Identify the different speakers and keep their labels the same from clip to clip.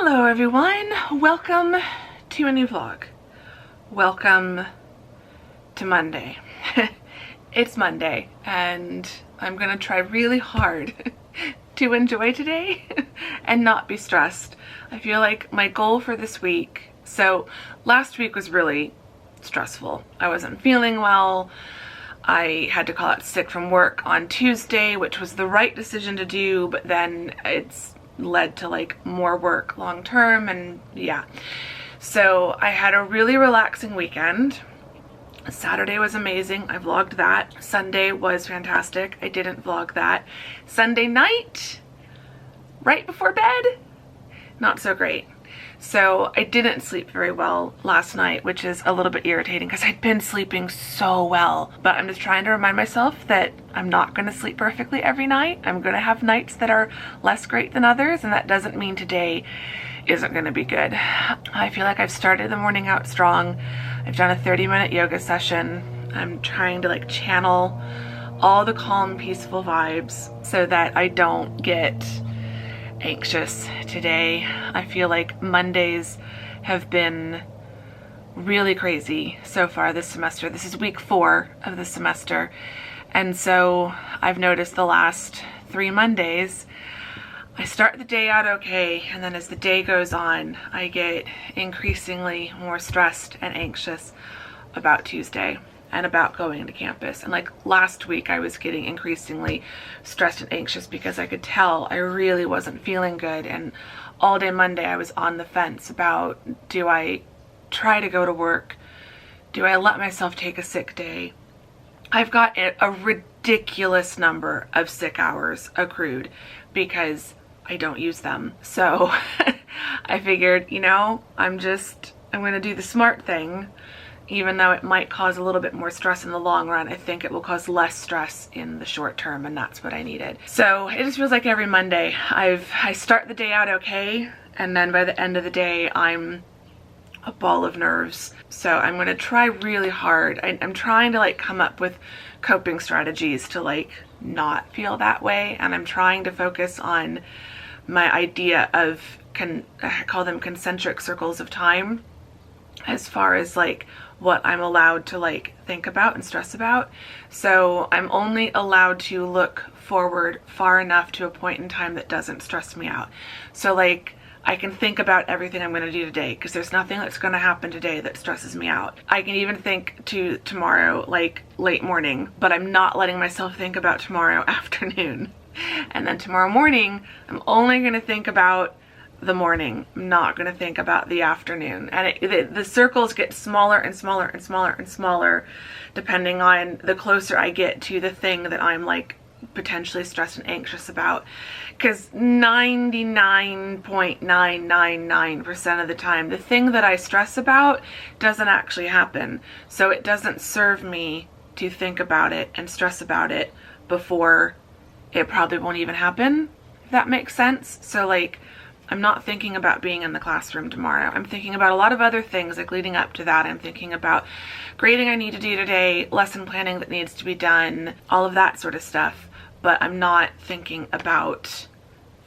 Speaker 1: Hello everyone, welcome to a new vlog. Welcome to Monday. It's Monday and I'm gonna try really hard to enjoy today and not be stressed. I feel like my goal for this week, so last week was really stressful. I wasn't feeling well. I had to call out sick from work on Tuesday, which was the right decision to do, but then it's led to like more work long term, and yeah. So I had a really relaxing weekend. Saturday was amazing. I vlogged that. Sunday was fantastic. I didn't vlog that. Sunday night, right before bed, not so great. So I didn't sleep very well last night, which is a little bit irritating because I'd been sleeping so well. But I'm just trying to remind myself that I'm not going to sleep perfectly every night. I'm going to have nights that are less great than others, and that doesn't mean today isn't going to be good. I feel like I've started the morning out strong. I've done a 30-minute yoga session. I'm trying to like channel all the calm, peaceful vibes so that I don't get anxious today. I feel like Mondays have been really crazy so far this semester. This is week 4 of the semester, and so I've noticed the last 3 Mondays I start the day out okay, and then as the day goes on I get increasingly more stressed and anxious about Tuesday and about going to campus. And like last week I was getting increasingly stressed and anxious because I could tell I really wasn't feeling good, and all day Monday I was on the fence about, do I try to go to work? Do I let myself take a sick day? I've got a ridiculous number of sick hours accrued because I don't use them. So I figured, you know, I'm gonna do the smart thing. Even though it might cause a little bit more stress in the long run, I think it will cause less stress in the short term, and that's what I needed. So it just feels like every Monday I start the day out okay, and then by the end of the day I'm a ball of nerves. So I'm gonna try really hard. I'm trying to like come up with coping strategies to like not feel that way, and I'm trying to focus on my idea of, I call them concentric circles of time, as far as like what I'm allowed to like think about and stress about. So I'm only allowed to look forward far enough to a point in time that doesn't stress me out. So like I can think about everything I'm going to do today because there's nothing that's going to happen today that stresses me out. I can even think to tomorrow like late morning, but I'm not letting myself think about tomorrow afternoon. And then tomorrow morning I'm only going to think about the morning. I'm not going to think about the afternoon. And the circles get smaller and smaller and smaller and smaller depending on the closer I get to the thing that I'm like potentially stressed and anxious about. Because 99.999% of the time the thing that I stress about doesn't actually happen. So it doesn't serve me to think about it and stress about it before it probably won't even happen, if that makes sense. So like I'm not thinking about being in the classroom tomorrow. I'm thinking about a lot of other things like leading up to that. I'm thinking about grading I need to do today, lesson planning that needs to be done, all of that sort of stuff. But I'm not thinking about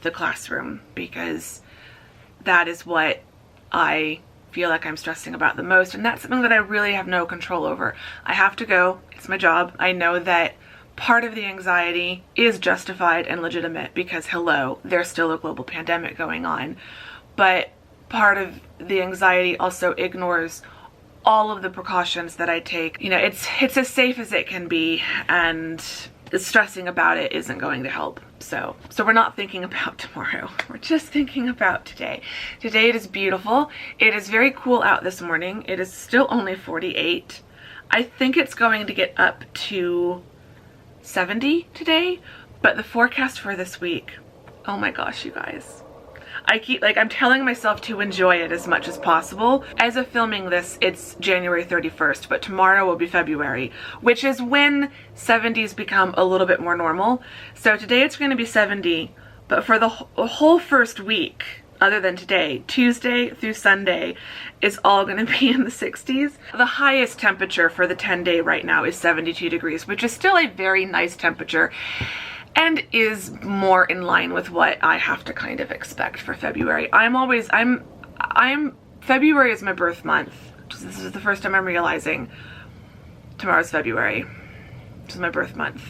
Speaker 1: the classroom because that is what I feel like I'm stressing about the most. And that's something that I really have no control over. I have to go. It's my job. I know that part of the anxiety is justified and legitimate because hello, there's still a global pandemic going on. But part of the anxiety also ignores all of the precautions that I take. You know, it's as safe as it can be, and stressing about it isn't going to help. So we're not thinking about tomorrow. We're just thinking about today. Today it is beautiful. It is very cool out this morning. It is still only 48. I think it's going to get up to 70 today, but the forecast for this week, oh my gosh, you guys. I'm telling myself to enjoy it as much as possible. As of filming this, it's January 31st, but tomorrow will be February, which is when 70s become a little bit more normal. So today it's going to be 70, but for the whole first week, other than today, Tuesday through Sunday, is all going to be in the 60s. The highest temperature for the 10-day right now is 72 degrees, which is still a very nice temperature. and is more in line with what I have to kind of expect for February. February is my birth month. This is the first time I'm realizing tomorrow's February, which is my birth month.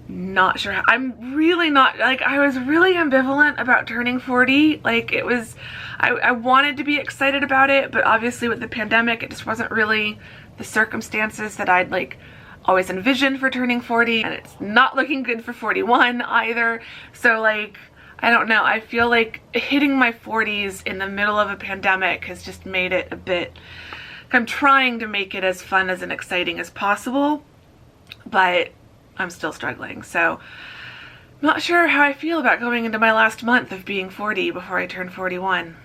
Speaker 1: Not sure. I'm really not, like, I was really ambivalent about turning 40. Like, it was, I wanted to be excited about it, but obviously with the pandemic, it just wasn't really the circumstances that I'd like always envisioned for turning 40, and it's not looking good for 41 either. So like, I don't know, I feel like hitting my 40s in the middle of a pandemic has just made it a bit, I'm trying to make it as fun as and exciting as possible, but I'm still struggling. So I'm not sure how I feel about going into my last month of being 40 before I turn 41.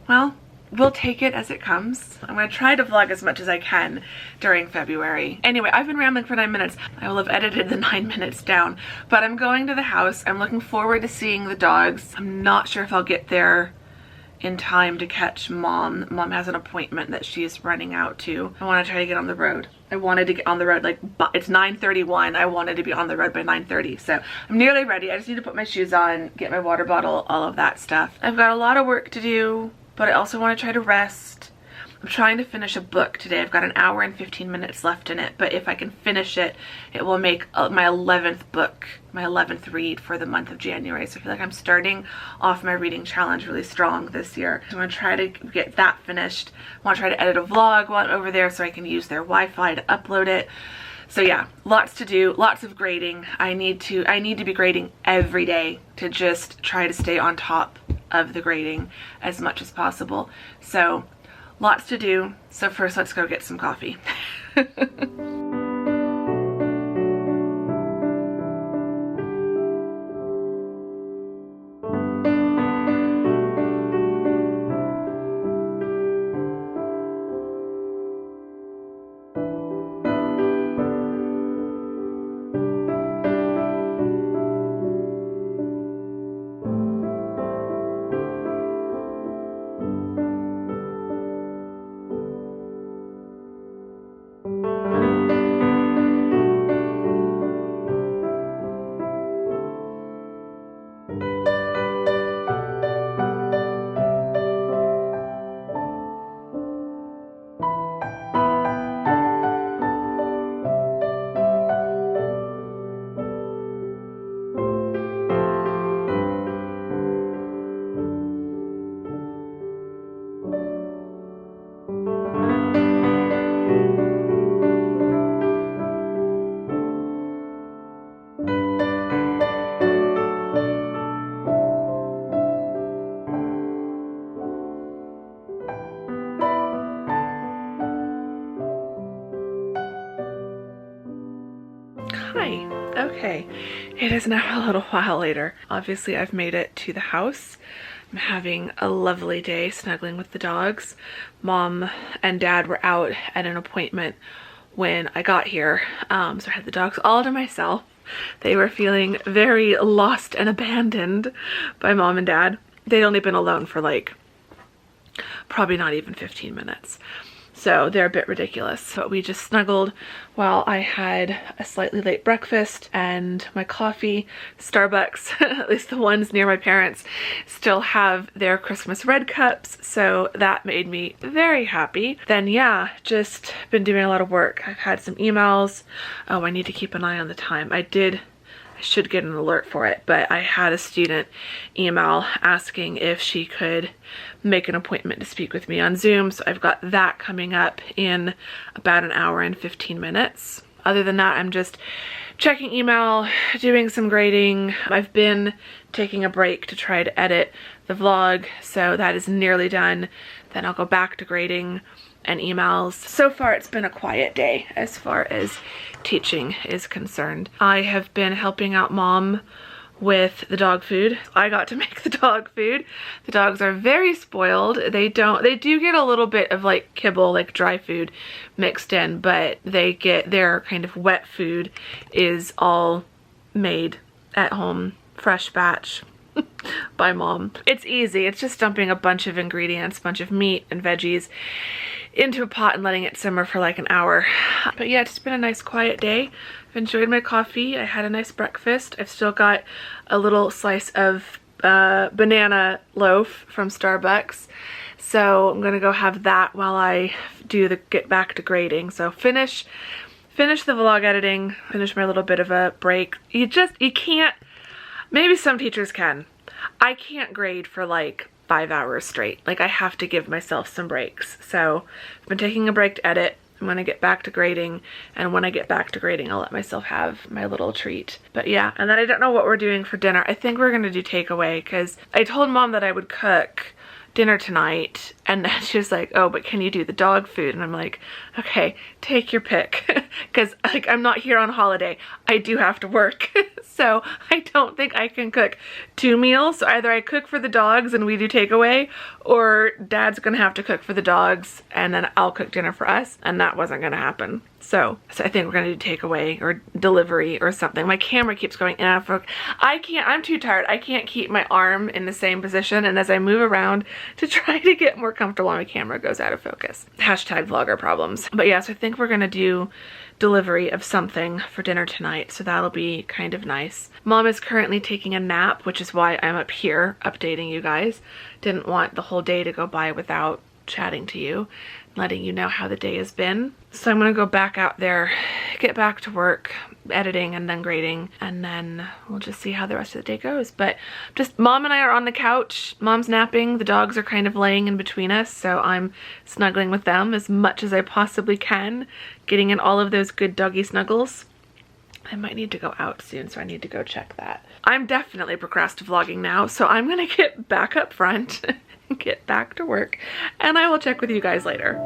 Speaker 1: Well, we'll take it as it comes. I'm going to try to vlog as much as I can during February. Anyway, I've been rambling for 9 minutes. I will have edited the 9 minutes down, but I'm going to the house. I'm looking forward to seeing the dogs. I'm not sure if I'll get there in time to catch Mom. Mom has an appointment that she's running out to. I want to try to get on the road. I wanted to get on the road, like, it's 9:31. I wanted to be on the road by 9:30. So I'm nearly ready. I just need to put my shoes on, get my water bottle, all of that stuff. I've got a lot of work to do, but I also want to try to rest. I'm trying to finish a book today. I've got an hour and 15 minutes left in it, but if I can finish it, it will make my 11th book, my 11th read for the month of January. So I feel like I'm starting off my reading challenge really strong this year. So I'm gonna try to get that finished. I want to try to edit a vlog while I'm over there so I can use their Wi-Fi to upload it. So yeah, lots to do, lots of grading. I need to be grading every day to just try to stay on top of the grading as much as possible. So lots to do. So first, let's go get some coffee. Hi. Okay, it is now a little while later. Obviously, I've made it to the house. I'm having a lovely day snuggling with the dogs. Mom and Dad were out at an appointment when I got here, so I had the dogs all to myself. They were feeling very lost and abandoned by Mom and Dad. They'd only been alone for like probably not even 15 minutes. So they're a bit ridiculous. But we just snuggled while I had a slightly late breakfast and my coffee. Starbucks, at least the ones near my parents, still have their Christmas red cups. So that made me very happy. Then yeah, just been doing a lot of work. I've had some emails. Oh, I need to keep an eye on the time. I should get an alert for it, but I had a student email asking if she could make an appointment to speak with me on Zoom, so I've got that coming up in about an hour and 15 minutes. Other than that, I'm just checking email, doing some grading. I've been taking a break to try to edit the vlog, so that is nearly done. Then I'll go back to grading and emails. So far it's been a quiet day as far as teaching is concerned. I have been helping out Mom with the dog food. I got to make the dog food. The dogs are very spoiled. They do get a little bit of like kibble, like dry food mixed in, but they get their kind of wet food is all made at home, fresh batch by Mom. It's easy. It's just dumping a bunch of ingredients, a bunch of meat and veggies into a pot and letting it simmer for like an hour. But yeah, it's been a nice quiet day. I've enjoyed my coffee. I had a nice breakfast. I've still got a little slice of banana loaf from Starbucks. So I'm gonna go have that while I do the get back to grading. So finish the vlog editing, finish my little bit of a break. You can't, maybe some teachers can. I can't grade for like 5 hours straight. Like I have to give myself some breaks. So I've been taking a break to edit. I'm gonna get back to grading, and when I get back to grading, I'll let myself have my little treat. But yeah, and then I don't know what we're doing for dinner. I think we're gonna do takeaway because I told Mom that I would cook dinner tonight, and then she was like, oh, but can you do the dog food? And I'm like, okay, take your pick, because like I'm not here on holiday. I do have to work. So I don't think I can cook 2 meals. So either I cook for the dogs and we do takeaway, or Dad's gonna have to cook for the dogs and then I'll cook dinner for us, and that wasn't gonna happen. So I think we're gonna do takeaway or delivery or something. My camera keeps going in and out of focus. I'm too tired. I can't keep my arm in the same position, and as I move around to try to get more comfortable, my camera goes out of focus. Hashtag vlogger problems. But yeah, so I think we're gonna do delivery of something for dinner tonight, so that'll be kind of nice. Mom is currently taking a nap, which is why I'm up here updating you guys. Didn't want the whole day to go by without chatting to you, letting you know how the day has been. So I'm gonna go back out there, get back to work, editing and then grading, and then we'll just see how the rest of the day goes. But just Mom and I are on the couch. Mom's napping, the dogs are kind of laying in between us, so I'm snuggling with them as much as I possibly can, getting in all of those good doggy snuggles. I might need to go out soon, so I need to go check that. I'm definitely procrastivlogging now, so I'm gonna get back up front and get back to work, and I will check with you guys later.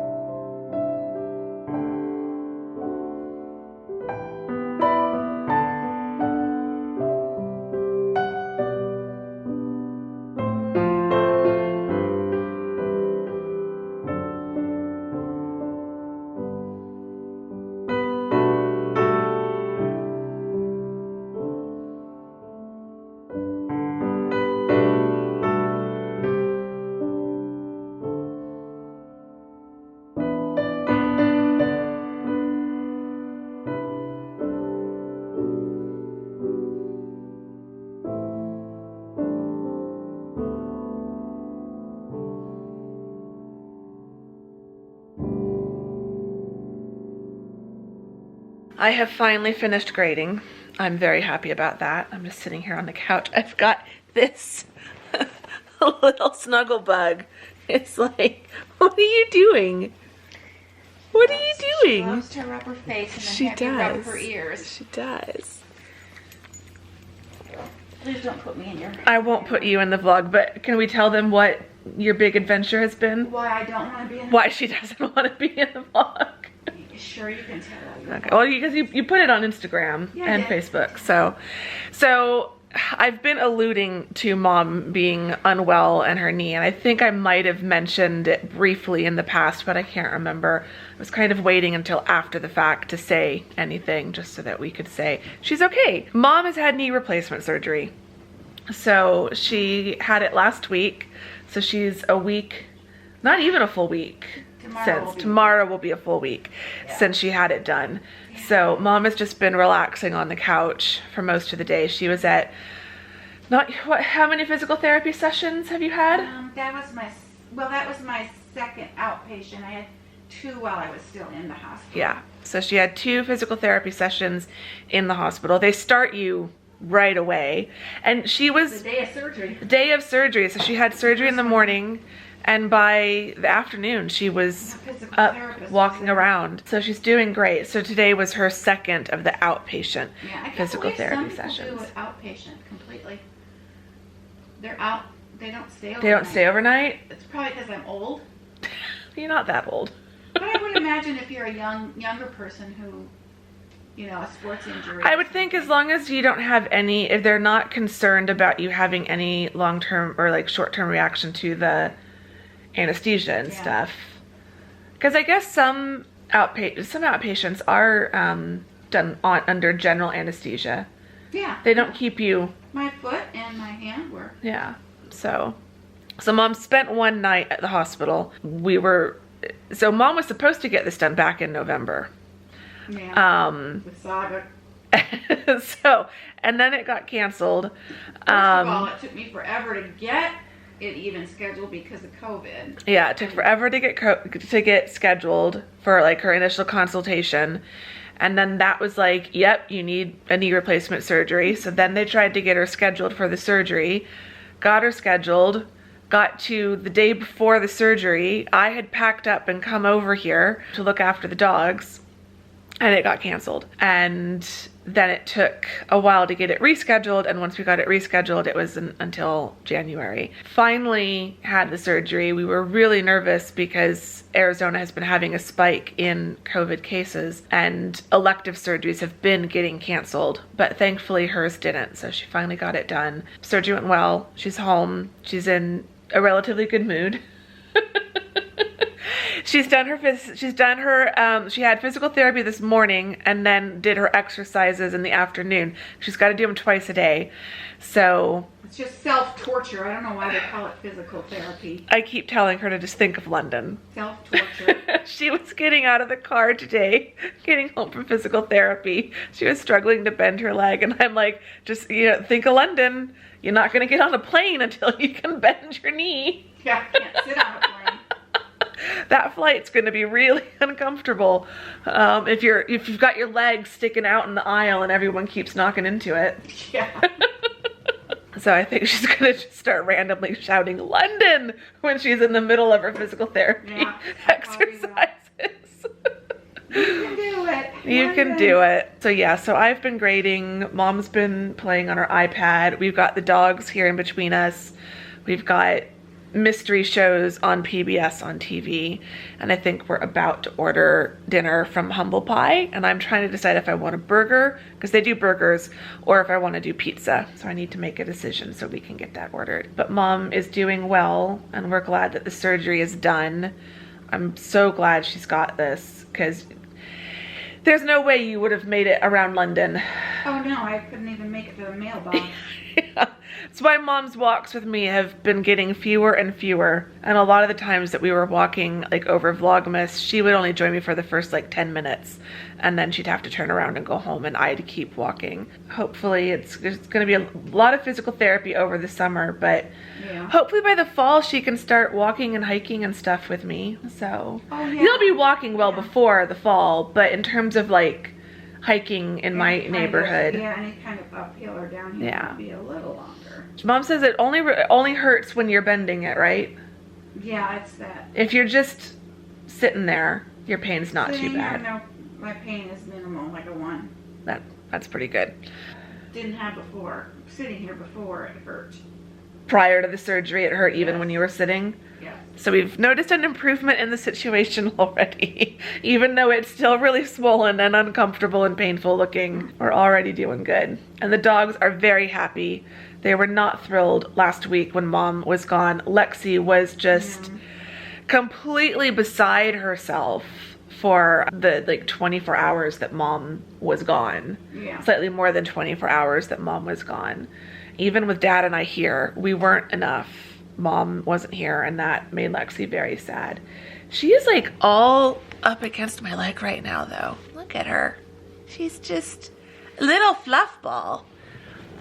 Speaker 1: I have finally finished grading. I'm very happy about that. I'm just sitting here on the couch. I've got this little snuggle bug. It's like, what are you doing? What are you doing?
Speaker 2: She loves to rub her face and then have to rub her ears.
Speaker 1: She does.
Speaker 2: Please don't put me in your...
Speaker 1: I won't put you in the vlog, but can we tell them what your big adventure has been?
Speaker 2: Why I don't want to be in the...
Speaker 1: Why she doesn't want to be in the vlog.
Speaker 2: Sure, you can tell.
Speaker 1: Okay, well, because you put it on Instagram and Facebook, so I've been alluding to Mom being unwell and her knee, and I think I might have mentioned it briefly in the past, but I can't remember. I was kind of waiting until after the fact to say anything, just so that we could say she's okay. Mom has had knee replacement surgery, so she had it last week, so she's a week, not even a full week. Tomorrow will be a full week since she had it done. So Mom has just been relaxing on the couch for most of the day. She was at, how many physical therapy sessions have you had?
Speaker 2: That was my second outpatient. I had 2 while I was still in the hospital.
Speaker 1: Yeah, so she had 2 physical therapy sessions in the hospital. They start you right away, and she was
Speaker 2: the day of surgery.
Speaker 1: The day of surgery. So she had surgery in the morning, and by the afternoon she was up walking around. So she's doing great. So today was her second of the outpatient physical therapy sessions.
Speaker 2: Some people do outpatient completely. They're out. They don't stay overnight.
Speaker 1: They don't stay overnight?
Speaker 2: It's probably because I'm old.
Speaker 1: You're not that old.
Speaker 2: But I would imagine if you're a younger person who, you know, a sports injury.
Speaker 1: I would think as long as you don't have any, if they're not concerned about you having any long-term or like short-term reaction to the anesthesia and stuff. Because I guess some outpatients are done under general anesthesia.
Speaker 2: Yeah.
Speaker 1: They don't keep you.
Speaker 2: My foot and my hand were.
Speaker 1: Yeah. So Mom spent one night at the hospital. We were so Mom was supposed to get this done back in November.
Speaker 2: Yeah. The saga.
Speaker 1: So, and then it got canceled.
Speaker 2: First of all, it took me forever to get it even scheduled because of COVID.
Speaker 1: Yeah, it took forever to get scheduled for like her initial consultation. And then that was like, yep, you need a knee replacement surgery. So then they tried to get her scheduled for the surgery, got her scheduled, got to the day before the surgery. I had packed up and come over here to look after the dogs, and it got canceled. And then it took a while to get it rescheduled, and once we got it rescheduled, it was until January. Finally had the surgery. We were really nervous because Arizona has been having a spike in COVID cases, and elective surgeries have been getting canceled, but thankfully hers didn't, so she finally got it done. Surgery went well. She's home. She's in a relatively good mood. She had physical therapy this morning and then did her exercises in the afternoon. She's got to do them twice a day. So
Speaker 2: it's just self-torture. I don't know why they call it physical therapy.
Speaker 1: I keep telling her to just think of London.
Speaker 2: Self-torture.
Speaker 1: She was getting out of the car today, getting home from physical therapy. She was struggling to bend her leg, and I'm like, just, think of London. You're not going to get on a plane until you can bend your knee.
Speaker 2: Yeah, I can't sit on a plane.
Speaker 1: That flight's going to be really uncomfortable if you've got your legs sticking out in the aisle and everyone keeps knocking into it.
Speaker 2: Yeah.
Speaker 1: So I think she's going to just start randomly shouting London when she's in the middle of her physical therapy exercises.
Speaker 2: You can do it.
Speaker 1: You can do it. So yeah, so I've been grading. Mom's been playing on her iPad. We've got the dogs here in between us. We've got mystery shows on PBS on TV, and I think we're about to order dinner from Humble Pie, and I'm trying to decide if I want a burger, because they do burgers, or if I want to do pizza. So I need to make a decision so we can get that ordered. But Mom is doing well, and we're glad that the surgery is done. I'm so glad she's got this, because there's no way you would have made it around London.
Speaker 2: Oh no, I couldn't even make it to the mailbox.
Speaker 1: Yeah. That's why Mom's walks with me have been getting fewer and fewer. And a lot of the times that we were walking like over Vlogmas, she would only join me for the first like 10 minutes. And then she'd have to turn around and go home, and I'd keep walking. Hopefully it's going to be a lot of physical therapy over the summer, but hopefully by the fall she can start walking and hiking and stuff with me. So you'll be walking well before the fall, but in terms of like hiking in my neighborhood.
Speaker 2: Any kind of uphill or downhill would be a little longer.
Speaker 1: Mom says it only hurts when you're bending it, right?
Speaker 2: Yeah, it's that.
Speaker 1: If you're just sitting there, your pain's not too bad.
Speaker 2: No, my pain is minimal, like a 1.
Speaker 1: That's pretty good.
Speaker 2: Didn't have before. Sitting here before, it hurt.
Speaker 1: Prior to the surgery, it hurt even when you were sitting?
Speaker 2: Yeah.
Speaker 1: So we've noticed an improvement in the situation already. Even though it's still really swollen and uncomfortable and painful looking, we're already doing good. And the dogs are very happy. They were not thrilled last week when Mom was gone. Lexi was just completely beside herself for the like 24 hours that Mom was gone.
Speaker 2: Yeah.
Speaker 1: Slightly more than 24 hours that Mom was gone. Even with Dad and I here, we weren't enough. Mom wasn't here, and that made Lexi very sad. She is like all up against my leg right now though. Look at her. She's just a little fluff ball.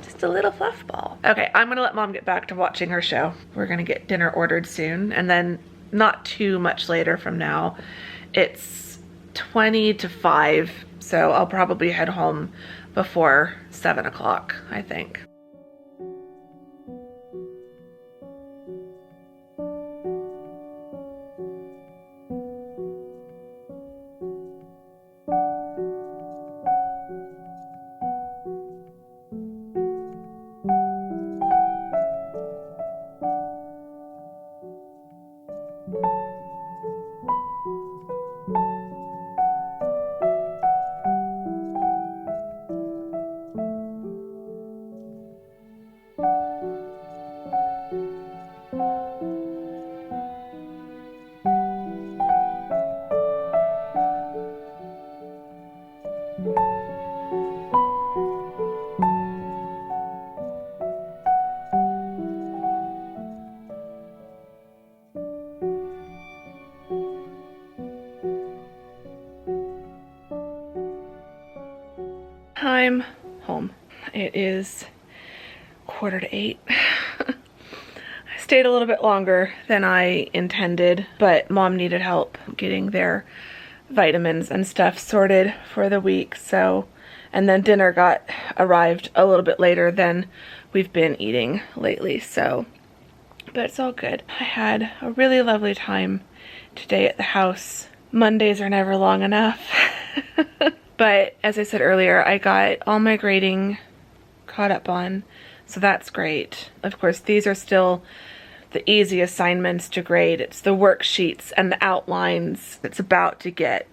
Speaker 1: Just a little fluff ball. Okay, I'm gonna let Mom get back to watching her show. We're gonna get dinner ordered soon, and then not too much later from now, it's 20 to 5, so I'll probably head home before 7 o'clock, I think. I'm home. It is 7:45. I stayed a little bit longer than I intended, but Mom needed help getting their vitamins and stuff sorted for the week, so, and then dinner arrived a little bit later than we've been eating lately, so, but it's all good. I had a really lovely time today at the house. Mondays are never long enough. But as I said earlier, I got all my grading caught up on, so that's great. Of course, these are still the easy assignments to grade. It's the worksheets and the outlines. It's about to get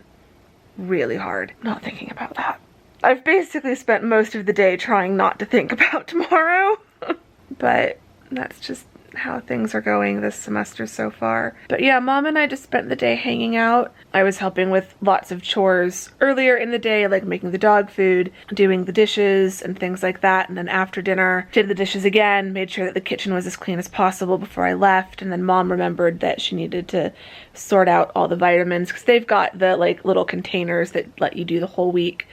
Speaker 1: really hard. I'm not thinking about that. I've basically spent most of the day trying not to think about tomorrow, but that's just how things are going this semester so far. But yeah, Mom and I just spent the day hanging out. I was helping with lots of chores earlier in the day, like making the dog food, doing the dishes and things like that. And then after dinner, did the dishes again, made sure that the kitchen was as clean as possible before I left. And then Mom remembered that she needed to sort out all the vitamins because they've got the like little containers that let you do the whole week.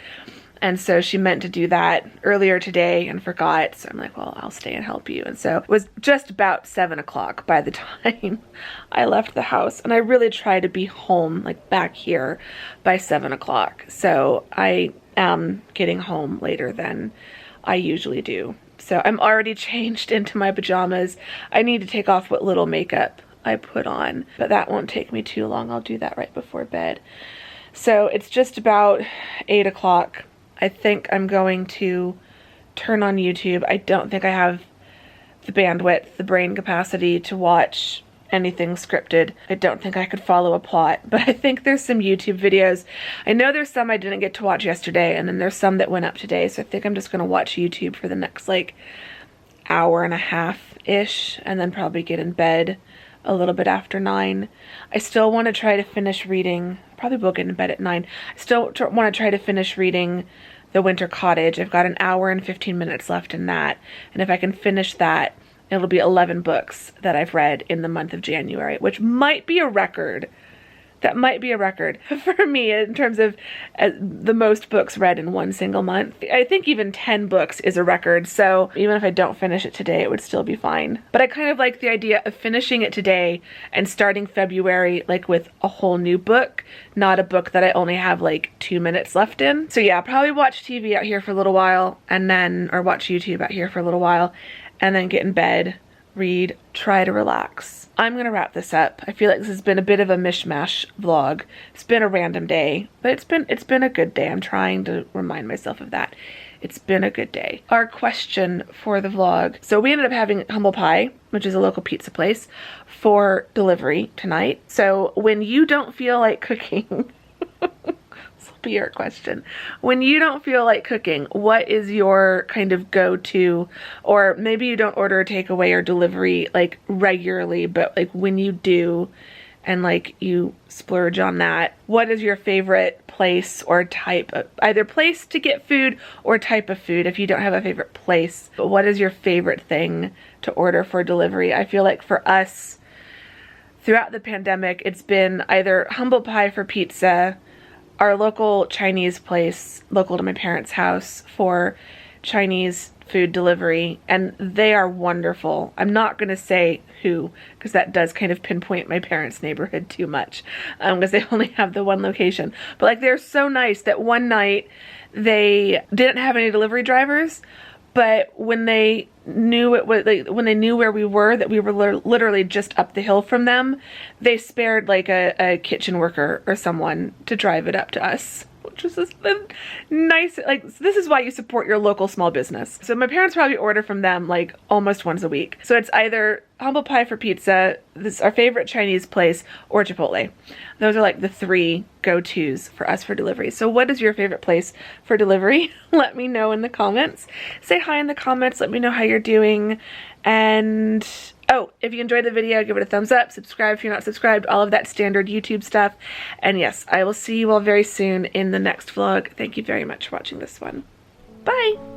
Speaker 1: And so she meant to do that earlier today and forgot. So I'm like, well, I'll stay and help you. And so it was just about 7 o'clock by the time I left the house. And I really try to be home, like back here, by 7 o'clock. So I am getting home later than I usually do. So I'm already changed into my pajamas. I need to take off what little makeup I put on, but that won't take me too long. I'll do that right before bed. So it's just about 8 o'clock. I think I'm going to turn on YouTube. I don't think I have the bandwidth, the brain capacity to watch anything scripted. I don't think I could follow a plot, but I think there's some YouTube videos. I know there's some I didn't get to watch yesterday, and then there's some that went up today, so I think I'm just going to watch YouTube for the next, like, hour and a half-ish, and then probably get in bed a little bit after 9. I still want to try to finish reading. Probably will get in bed at 9. I still want to try to finish reading The Winter Cottage. I've got an hour and 15 minutes left in that. And if I can finish that, it'll be 11 books that I've read in the month of January, which might be a record. That might be a record for me in terms of the most books read in one single month. I think even 10 books is a record, so even if I don't finish it today, it would still be fine. But I kind of like the idea of finishing it today and starting February like with a whole new book, not a book that I only have like 2 minutes left in. So yeah, probably watch TV out here for a little while and then, or watch YouTube out here for a little while and then get in bed, read, try to relax. I'm gonna wrap this up. I feel like this has been a bit of a mishmash vlog. It's been a random day, but it's been a good day. I'm trying to remind myself of that. It's been a good day. Our question for the vlog. So we ended up having Humble Pie, which is a local pizza place, for delivery tonight. So when you don't feel like cooking, be your question. When you don't feel like cooking, what is your kind of go-to, or maybe you don't order a takeaway or delivery like regularly, but like when you do and like you splurge on that, what is your favorite place or type of, either place to get food or type of food if you don't have a favorite place? But what is your favorite thing to order for delivery? I feel like for us throughout the pandemic, it's been either Humble Pie for pizza, our local Chinese place, local to my parents' house, for Chinese food delivery, and they are wonderful. I'm not going to say who, because that does kind of pinpoint my parents' neighborhood too much, because they only have the one location. But like, they're so nice that one night they didn't have any delivery drivers, but when they knew it was like, when they knew where we were, that we were literally just up the hill from them, they spared like a kitchen worker or someone to drive it up to us, which was just nice. Like, this is why you support your local small business. So my parents probably order from them like almost once a week. So it's either Humble Pie for pizza, this is our favorite Chinese place, or Chipotle. Those are like the 3 go-tos for us for delivery. So what is your favorite place for delivery? Let me know in the comments. Say hi in the comments. Let me know how you're doing. And oh, if you enjoyed the video, give it a thumbs up, subscribe if you're not subscribed, all of that standard YouTube stuff. And yes, I will see you all very soon in the next vlog. Thank you very much for watching this one. Bye!